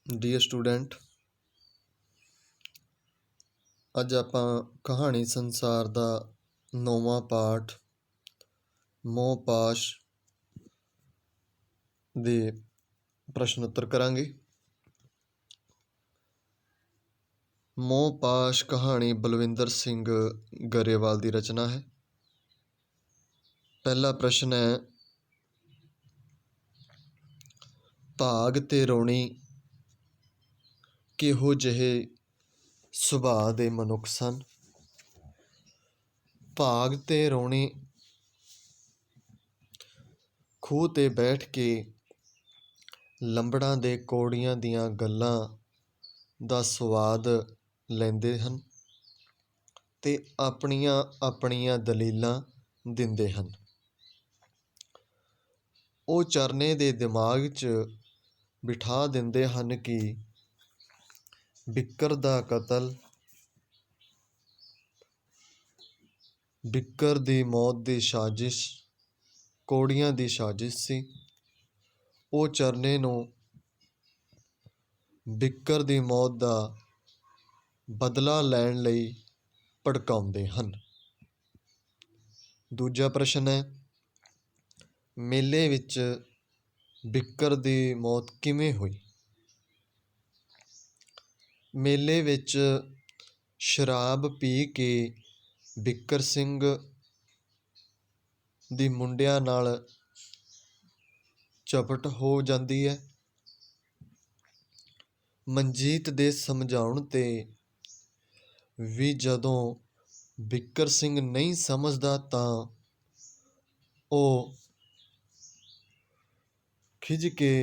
Dear student, ਅੱਜ ਆਪਾਂ ਕਹਾਣੀ ਸੰਸਾਰ ਦਾ 9ਵਾਂ ਪਾਠ ਮੋਹ-ਪਾਸ਼ ਦੇ ਪ੍ਰਸ਼ਨ ਉੱਤਰ ਕਰਾਂਗੇ। ਮੋਹ-ਪਾਸ਼ ਕਹਾਣੀ ਬਲਵਿੰਦਰ ਸਿੰਘ ਗਰੇਵਾਲ ਦੀ ਰਚਨਾ ਹੈ। ਪਹਿਲਾ ਪ੍ਰਸ਼ਨ ਹੈ, ਭਾਗ ਤੇ ਰੌਣੀ ਕਿਹੋ ਜਿਹੇ ਸੁਭਾਅ ਦੇ ਮਨੁੱਖ ਸਨ? ਭਾਗ ਤੇ ਰੌਣੀ ਖੂਹ ਤੇ ਬੈਠ ਕੇ ਲੰਬੜਾਂ ਦੇ ਕੌੜੀਆਂ ਦੀਆਂ ਗੱਲਾਂ ਦਾ ਸਵਾਦ ਲੈਂਦੇ ਹਨ ਤੇ ਆਪਣੀਆਂ ਆਪਣੀਆਂ ਦਲੀਲਾਂ ਦਿੰਦੇ ਹਨ। ਉਹ ਚਰਨੇ ਦੇ ਦਿਮਾਗ 'ਚ ਬਿਠਾ ਦਿੰਦੇ ਹਨ ਕਿ ਬਿੱਕਰ ਦਾ ਕਤਲ, ਬਿੱਕਰ ਦੀ ਮੌਤ ਦੀ ਸਾਜ਼ਿਸ਼ ਕੌੜੀਆਂ ਦੀ ਸਾਜ਼ਿਸ਼ ਸੀ। ਉਹ ਚਰਨੇ ਨੂੰ ਬਿੱਕਰ ਦੀ ਮੌਤ ਦਾ ਬਦਲਾ ਲੈਣ ਲਈ ਭੜਕਾਉਂਦੇ ਹਨ। ਦੂਜਾ ਪ੍ਰਸ਼ਨ ਹੈ, ਮੇਲੇ ਵਿੱਚ ਬਿੱਕਰ ਦੀ ਮੌਤ ਕਿਵੇਂ ਹੋਈ? ਮੇਲੇ ਵਿੱਚ ਸ਼ਰਾਬ ਪੀ ਕੇ ਬਿੱਕਰ ਸਿੰਘ ਦੀ ਮੁੰਡਿਆਂ ਨਾਲ ਝਪਟ ਹੋ ਜਾਂਦੀ ਹੈ। ਮਨਜੀਤ ਦੇ ਸਮਝਾਉਣ ਤੇ ਵੀ ਜਦੋਂ ਬਿੱਕਰ ਸਿੰਘ ਨਹੀਂ ਸਮਝਦਾ ਤਾਂ ਉਹ ਖਿਝ ਕੇ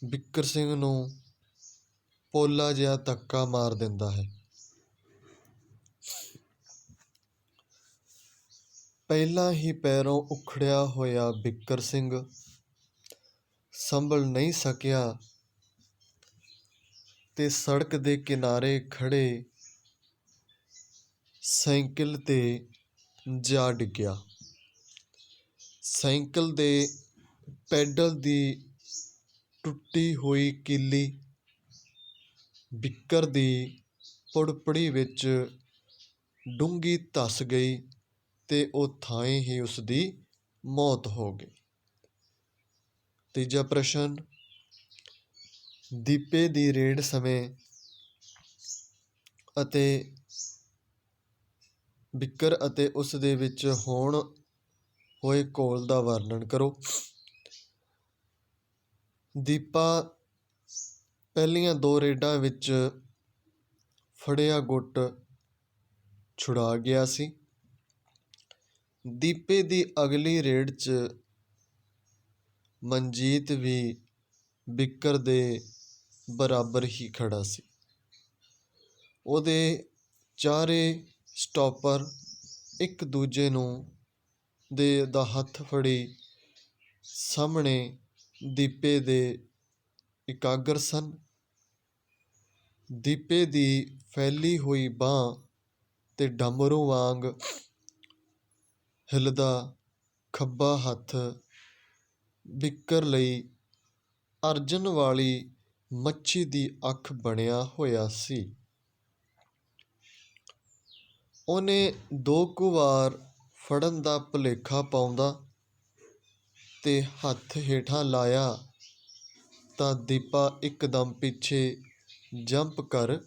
ਬਿੱਕਰ ਸਿੰਘ ਨੂੰ ਪੋਲਾ ਜਿਹਾ ਧੱਕਾ ਮਾਰ ਦਿੰਦਾ ਹੈ। ਪਹਿਲਾਂ ਹੀ ਪੈਰੋਂ ਉਖੜਿਆ ਹੋਇਆ ਬਿੱਕਰ ਸਿੰਘ ਸੰਭਲ ਨਹੀਂ ਸਕਿਆ ਤੇ ਸੜਕ ਦੇ ਕਿਨਾਰੇ ਖੜੇ ਸਾਈਕਲ ਤੇ ਜਾ ਡਿੱਗਿਆ। ਸਾਈਕਲ ਦੇ ਪੈਡਲ ਦੀ ਟੁੱਟੀ ਹੋਈ ਕੀਲੀ ਬਿੱਕਰ ਦੀ ਪੁੜਪੜੀ ਵਿੱਚ ਡੂੰਘੀ ਧੱਸ ਗਈ ਤੇ ਉਹ ਥਾਂਈ ਹੀ ਉਸਦੀ ਮੌਤ ਹੋ ਗਈ। ਤੀਜਾ ਪ੍ਰਸ਼ਨ, ਦੀਪੇ ਦੀ ਰੇਡ ਸਮੇਂ ਅਤੇ ਬਿੱਕਰ ਅਤੇ ਉਸ ਦੇ ਵਿੱਚ ਹੋਣ ਹੋਏ ਘੋਲ ਦਾ ਵਰਣਨ ਕਰੋ। ਦੀਪਾ ਪਹਿਲੀਆਂ 2 ਰੇਡਾਂ ਵਿੱਚ ਫੜਿਆ ਗੁੱਟ ਛੁਡਾ ਗਿਆ ਸੀ। ਦੀਪੇ ਦੀ ਅਗਲੀ ਰੇਡ 'ਚ ਮਨਜੀਤ ਵੀ ਬਿੱਕਰ ਦੇ ਬਰਾਬਰ ਹੀ ਖੜਾ ਸੀ। ਉਹਦੇ ਚਾਰੇ ਸਟਾਪਰ ਇੱਕ ਦੂਜੇ ਦਾ ਹੱਥ ਫੜੀ ਸਾਹਮਣੇ ਦੀਪੇ ਦੇ ਇਕਾਗਰ ਸਨ। ਦੀਪੇ ਦੀ ਫੈਲੀ ਹੋਈ ਬਾਂਹ ਤੇ ਡਮਰੂ ਵਾਂਗ ਹਿੱਲਦਾ ਖੱਬਾ ਹੱਥ ਬਿੱਕਰ ਲਈ ਅਰਜਨ ਵਾਲੀ ਮੱਛੀ ਦੀ ਅੱਖ ਬਣਿਆ ਹੋਇਆ ਸੀ। ਉਹਨੇ 2 ਕੁ ਵਾਰ ਫੜਨ ਦਾ ਭੁਲੇਖਾ ਪਾਉਂਦਾ ਤੇ ਹੱਥ ਹੇਠਾਂ ਲਾਇਆ ਤਾਂ ਦੀਪਾ ਇੱਕਦਮ ਪਿੱਛੇ ਜੰਪ ਕਰ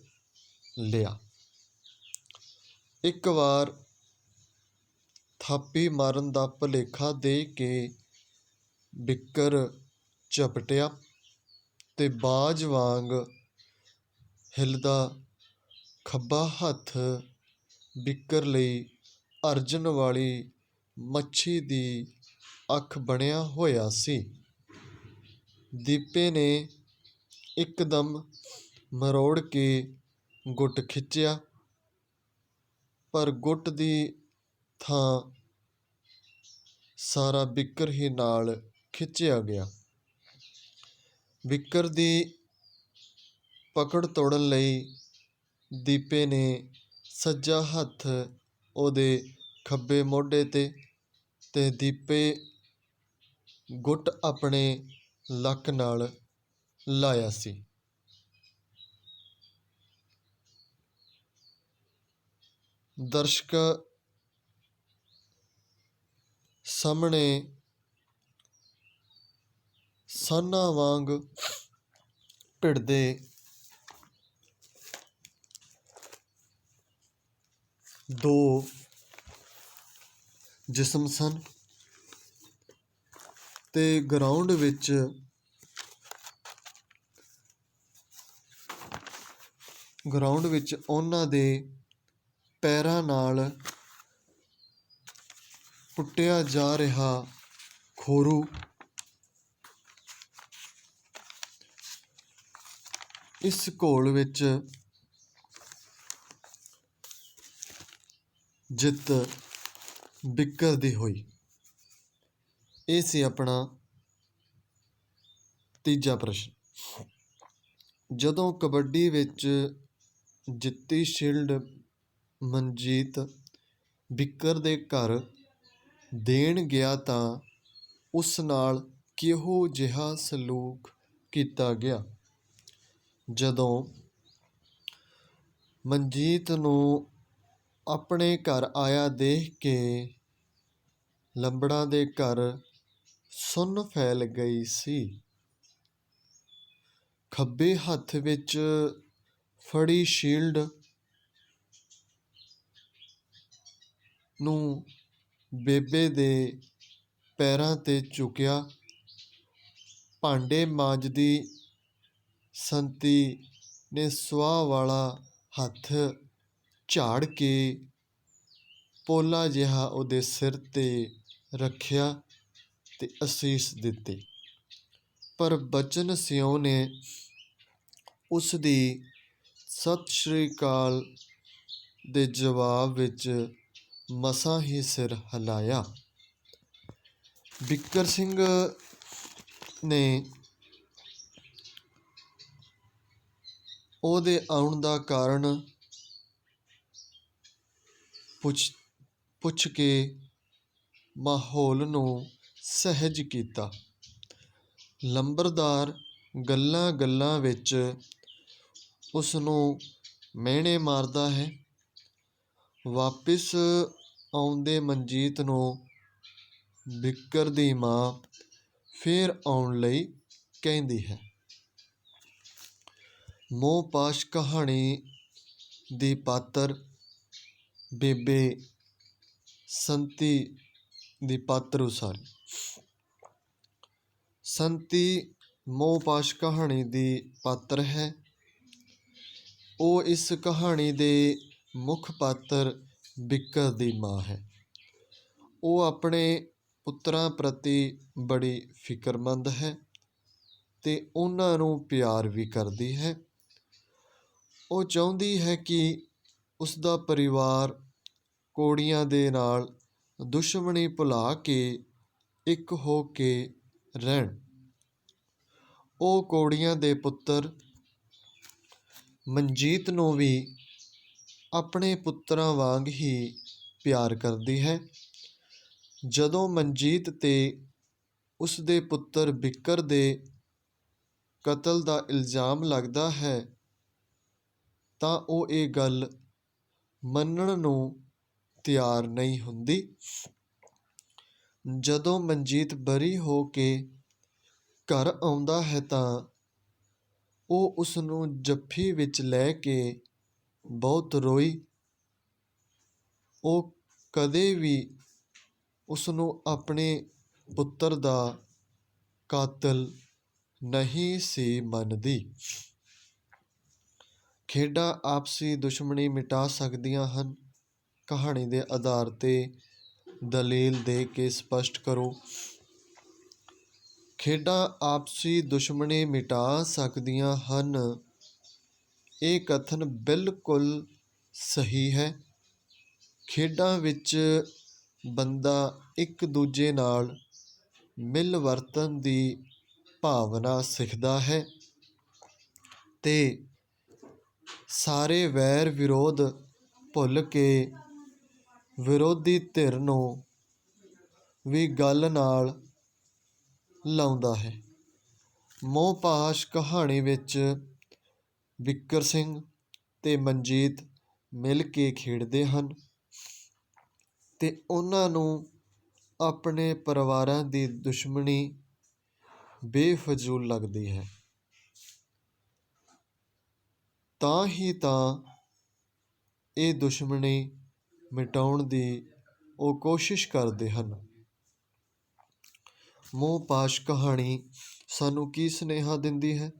ਲਿਆ। ਇੱਕ ਵਾਰ ਥਾਪੀ ਮਾਰਨ ਦਾ ਭੁਲੇਖਾ ਦੇ ਕੇ ਬਿੱਕਰ ਝਪਟਿਆ ਤੇ ਬਾਜ਼ ਵਾਂਗ ਹਿੱਲਦਾ ਖੱਬਾ ਹੱਥ ਬਿੱਕਰ ਲਈ ਅਰਜਨ ਵਾਲੀ ਮੱਛੀ ਦੀ ਅੱਖ ਬਣਿਆ ਹੋਇਆ ਸੀ। ਦੀਪੇ ਨੇ ਇੱਕਦਮ ਮਰੋੜ ਕੇ ਗੁੱਟ ਖਿੱਚਿਆ, ਪਰ ਗੁੱਟ ਦੀ ਥਾਂ ਸਾਰਾ ਬਿੱਕਰ ਹੀ ਨਾਲ ਖਿੱਚਿਆ ਗਿਆ। ਬਿੱਕਰ ਦੀ ਪਕੜ ਤੋੜਨ ਲਈ ਦੀਪੇ ਨੇ ਸੱਜਾ ਹੱਥ ਉਹਦੇ ਖੱਬੇ ਮੋਢੇ ਤੇ ਦੀਪੇ ਗੁੱਟ ਆਪਣੇ ਲੱਕ ਨਾਲ ਲਾਇਆ ਸੀ। ਦਰਸ਼ਕ ਸਾਹਮਣੇ ਸਾਨਾਂ ਵਾਂਗ ਭਿੜਦੇ ਦੋ ਜਿਸਮ ਸਨ ਤੇ ਗਰਾਊਂਡ ਵਿੱਚ ਉਹਨਾਂ ਦੇ ਪੈਰਾਂ ਨਾਲ ਪੁੱਟਿਆ ਜਾ ਰਿਹਾ ਖੋਰੂ ਇਸ ਘੋਲ ਵਿੱਚ ਜਿੱਤ ਬਿੱਕਰ ਦੀ ਹੋਈ। ਇਹ ਸੀ ਆਪਣਾ ਤੀਜਾ ਪ੍ਰਸ਼ਨ। ਜਦੋਂ ਕਬੱਡੀ ਵਿੱਚ ਜਿੱਤੀ ਸ਼ੀਲਡ ਮਨਜੀਤ ਬਿੱਕਰ ਦੇ ਘਰ ਦੇਣ ਗਿਆ ਤਾਂ ਉਸ ਨਾਲ ਕਿਹੋ ਜਿਹਾ ਸਲੂਕ ਕੀਤਾ ਗਿਆ। ਜਦੋਂ ਮਨਜੀਤ ਨੂੰ ਆਪਣੇ ਘਰ ਆਇਆ ਦੇਖ ਕੇ ਲੰਬੜਾਂ ਦੇ ਘਰ ਸੁੰਨ ਫੈਲ ਗਈ ਸੀ। ਖੱਬੇ ਹੱਥ ਵਿੱਚ ਫੜੀ ਸ਼ੀਲਡ ਨੂੰ ਬੇਬੇ ਦੇ ਪੈਰਾਂ 'ਤੇ ਝੁਕਿਆ। ਭਾਂਡੇ ਮਾਂਜਦੀ ਸੰਤੀ ਨੇ ਸੁਆਹ ਵਾਲਾ ਹੱਥ ਝਾੜ ਕੇ ਪੋਲਾ ਜਿਹਾ ਉਹਦੇ ਸਿਰ 'ਤੇ ਰੱਖਿਆ ਤੇ ਅਸੀਸ ਦਿੱਤੀ। ਪਰ ਬਚਨ ਸਿਉ ਨੇ ਉਸ ਦੀ ਸਤਿ ਸ੍ਰੀ ਅਕਾਲ ਦੇ ਜਵਾਬ ਵਿੱਚ ਮਸਾਂ ਹੀ ਸਿਰ ਹਿਲਾਇਆ। ਬਿੱਕਰ ਸਿੰਘ ਨੇ ਉਹਦੇ ਆਉਣ ਦਾ ਕਾਰਨ ਪੁੱਛ ਕੇ ਮਾਹੌਲ ਨੂੰ ਸਹਿਜ ਕੀਤਾ। ਲੰਬਰਦਾਰ ਗੱਲਾਂ ਵਿੱਚ ਉਸ ਨੂੰ ਮਿਹਣੇ ਮਾਰਦਾ ਹੈ। ਵਾਪਿਸ ਆਉਂਦੇ ਮਨਜੀਤ ਨੂੰ ਬਿੱਕਰ ਦੀ ਮਾਂ ਫੇਰ ਆਉਣ ਲਈ ਕਹਿੰਦੀ ਹੈ। ਮੋਹਪਾਸ਼ ਕਹਾਣੀ ਦੀ ਪਾਤਰ ਬੇਬੇ ਸੰਤੀ ਦੀ ਪਾਤਰ ਉਸਾਰੀ। ਸੰਤੀ ਮੋਹਪਾਸ਼ ਕਹਾਣੀ ਦੀ ਪਾਤਰ ਹੈ। ਉਹ ਇਸ ਕਹਾਣੀ ਦੇ ਮੁੱਖ ਪਾਤਰ ਬਿੱਕਰ ਦੀ ਮਾਂ ਹੈ। ਉਹ ਆਪਣੇ ਪੁੱਤਰਾਂ ਪ੍ਰਤੀ ਬੜੀ ਫਿਕਰਮੰਦ ਹੈ ਤੇ ਉਹਨਾਂ ਨੂੰ ਪਿਆਰ ਵੀ ਕਰਦੀ ਹੈ। ਉਹ ਚਾਹੁੰਦੀ ਹੈ ਕਿ ਉਸਦਾ ਪਰਿਵਾਰ ਕੋੜੀਆਂ ਦੇ ਨਾਲ ਦੁਸ਼ਮਣੀ ਭੁਲਾ ਕੇ ਇੱਕ ਹੋ ਕੇ ਰਹਿਣ। ਉਹ ਕੋੜੀਆਂ ਦੇ ਪੁੱਤਰ ਮਨਜੀਤ ਨੂੰ ਵੀ ਆਪਣੇ ਪੁੱਤਰਾਂ ਵਾਂਗ ਹੀ ਪਿਆਰ ਕਰਦੀ ਹੈ। ਜਦੋਂ ਮਨਜੀਤ ਤੇ ਉਸਦੇ ਪੁੱਤਰ ਬਿੱਕਰ ਦੇ ਕਤਲ ਦਾ ਇਲਜ਼ਾਮ ਲੱਗਦਾ ਹੈ ਤਾਂ ਉਹ ਇਹ ਗੱਲ ਮੰਨਣ ਨੂੰ ਤਿਆਰ ਨਹੀਂ ਹੁੰਦੀ। ਜਦੋਂ ਮਨਜੀਤ ਬਰੀ ਹੋ ਕੇ ਘਰ ਆਉਂਦਾ ਹੈ ਤਾਂ ਉਹ ਉਸ ਨੂੰ ਜੱਫੀ ਵਿੱਚ ਲੈ ਕੇ ਬਹੁਤ ਰੋਈ। ਉਹ ਕਦੇ ਵੀ ਉਸ ਨੂੰ ਆਪਣੇ ਪੁੱਤਰ ਦਾ ਕਾਤਲ ਨਹੀਂ ਸੀ ਮੰਨਦੀ। ਖੇਡਾਂ ਆਪਸੀ ਦੁਸ਼ਮਣੀ ਮਿਟਾ ਸਕਦੀਆਂ ਹਨ। ਕਹਾਣੀ ਦੇ ਆਧਾਰ 'ਤੇ ਦਲੀਲ ਦੇ ਕੇ ਸਪਸ਼ਟ ਕਰੋ। ਖੇਡਾਂ ਆਪਸੀ ਦੁਸ਼ਮਣੀ ਮਿਟਾ ਸਕਦੀਆਂ ਹਨ। ਇਹ ਕਥਨ ਬਿਲਕੁਲ ਸਹੀ ਹੈ। ਖੇਡਾਂ ਵਿੱਚ ਬੰਦਾ ਇੱਕ ਦੂਜੇ ਨਾਲ ਮਿਲ ਵਰਤਣ ਦੀ ਭਾਵਨਾ ਸਿੱਖਦਾ ਹੈ ਤੇ ਸਾਰੇ ਵੈਰ ਵਿਰੋਧ ਭੁੱਲ ਕੇ ਵਿਰੋਧੀ ਧਿਰ ਨੂੰ ਵੀ ਗੱਲ ਨਾਲ ਲਾਉਂਦਾ ਹੈ। ਮੋਹਪਾਸ਼ ਕਹਾਣੀ ਵਿੱਚ ਬਿੱਕਰ ਸਿੰਘ ਤੇ ਮਨਜੀਤ ਮਿਲ ਕੇ ਖੇਡਦੇ ਹਨ ਤੇ ਉਹਨਾਂ ਨੂੰ ਆਪਣੇ ਪਰਿਵਾਰਾਂ ਦੀ ਦੁਸ਼ਮਣੀ ਬੇਫਜ਼ੂਲ ਲੱਗਦੀ ਹੈ। ਤਾਂ ਹੀ ਤਾਂ ਇਹ ਦੁਸ਼ਮਣੀ ਮਿਟਾਉਣ ਦੀ ਉਹ ਕੋਸ਼ਿਸ਼ ਕਰਦੇ ਹਨ। ਮੋਹਪਾਸ਼ ਕਹਾਣੀ ਸਾਨੂੰ ਕੀ ਸੁਨੇਹਾ ਦਿੰਦੀ ਹੈ?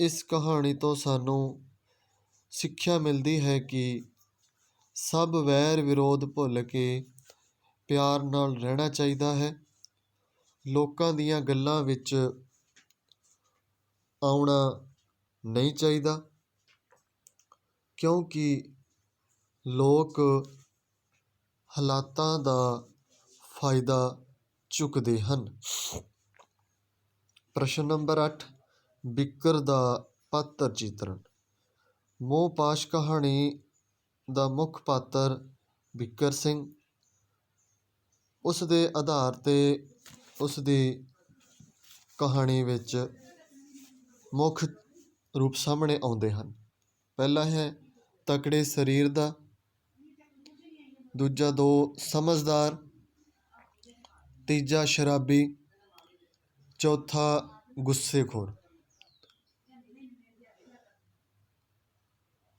ਇਸ ਕਹਾਣੀ ਤੋਂ ਸਾਨੂੰ ਸਿੱਖਿਆ ਮਿਲਦੀ ਹੈ ਕਿ ਸਭ ਵੈਰ ਵਿਰੋਧ ਭੁੱਲ ਕੇ ਪਿਆਰ ਨਾਲ ਰਹਿਣਾ ਚਾਹੀਦਾ ਹੈ। ਲੋਕਾਂ ਦੀਆਂ ਗੱਲਾਂ ਵਿੱਚ ਆਉਣਾ ਨਹੀਂ ਚਾਹੀਦਾ, ਕਿਉਂਕਿ ਲੋਕ ਹਾਲਾਤਾਂ ਦਾ ਫਾਇਦਾ ਚੁੱਕਦੇ ਹਨ। ਪ੍ਰਸ਼ਨ ਨੰਬਰ 8, ਬਿੱਕਰ ਦਾ ਪਾਤਰ ਚਿੱਤਰਣ। ਮੋਹਪਾਸ਼ ਕਹਾਣੀ ਦਾ ਮੁੱਖ ਪਾਤਰ ਬਿੱਕਰ ਸਿੰਘ। ਉਸ ਦੇ ਆਧਾਰ 'ਤੇ ਉਸ ਦੀ ਕਹਾਣੀ ਵਿੱਚ ਮੁੱਖ ਰੂਪ ਸਾਹਮਣੇ ਆਉਂਦੇ ਹਨ। ਪਹਿਲਾ ਹੈ ਤਕੜੇ ਸਰੀਰ ਦਾ, ਦੂਜਾ 2 ਸਮਝਦਾਰ, ਤੀਜਾ ਸ਼ਰਾਬੀ, ਚੌਥਾ ਗੁੱਸੇਖੋਰ।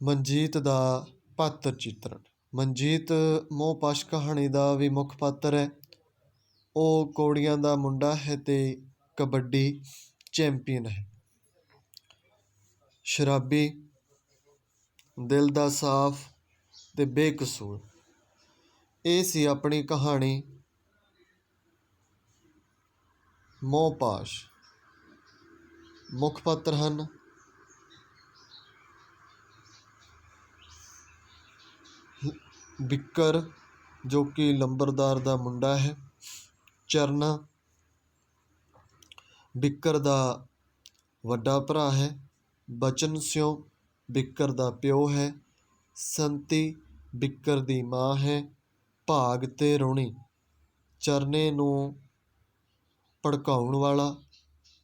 ਮਨਜੀਤ ਦਾ ਪਾਤਰ ਚਿੱਤਰਣ। ਮਨਜੀਤ ਮੋਹਪਾਸ਼ ਕਹਾਣੀ ਦਾ ਵੀ ਮੁੱਖ ਪਾਤਰ ਹੈ। ਉਹ ਕੌੜੀਆਂ ਦਾ ਮੁੰਡਾ ਹੈ ਤੇ ਕਬੱਡੀ ਚੈਂਪੀਅਨ ਹੈ। ਸ਼ਰਾਬੀ, ਦਿਲ ਦਾ ਸਾਫ਼ ਤੇ ਬੇਕਸੂਰ। ਇਹ ਸੀ ਆਪਣੀ ਕਹਾਣੀ ਮੋਹਪਾਸ਼। ਮੁੱਖ ਪਾਤਰ ਹਨ ਬਿੱਕਰ, ਜੋ ਕਿ ਲੰਬਰਦਾਰ ਦਾ ਮੁੰਡਾ ਹੈ, ਚਰਨਾ ਬਿੱਕਰ ਦਾ ਵੱਡਾ ਭਰਾ ਹੈ, ਬਚਨ ਸਿਉ ਬਿੱਕਰ ਦਾ ਪਿਓ ਹੈ, ਸੰਤੀ ਬਿੱਕਰ ਦੀ ਮਾਂ ਹੈ, ਭਾਗ ਤੇ ਰੋਣੀ ਚਰਨੇ ਨੂੰ ਭੜਕਾਉਣ ਵਾਲਾ,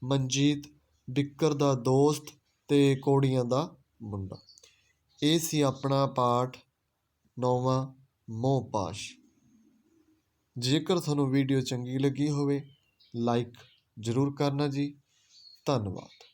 ਮਨਜੀਤ ਬਿੱਕਰ ਦਾ ਦੋਸਤ ਤੇ ਕੌੜੀਆਂ ਦਾ ਮੁੰਡਾ। ਇਹ ਸੀ ਆਪਣਾ ਪਾਠ 9ਵਾਂ ਮੋਹਪਾਸ਼। ਜੇਕਰ ਤੁਹਾਨੂੰ ਵੀਡੀਓ ਚੰਗੀ ਲੱਗੀ ਹੋਵੇ, ਲਾਈਕ ਜ਼ਰੂਰ ਕਰਨਾ ਜੀ। ਧੰਨਵਾਦ।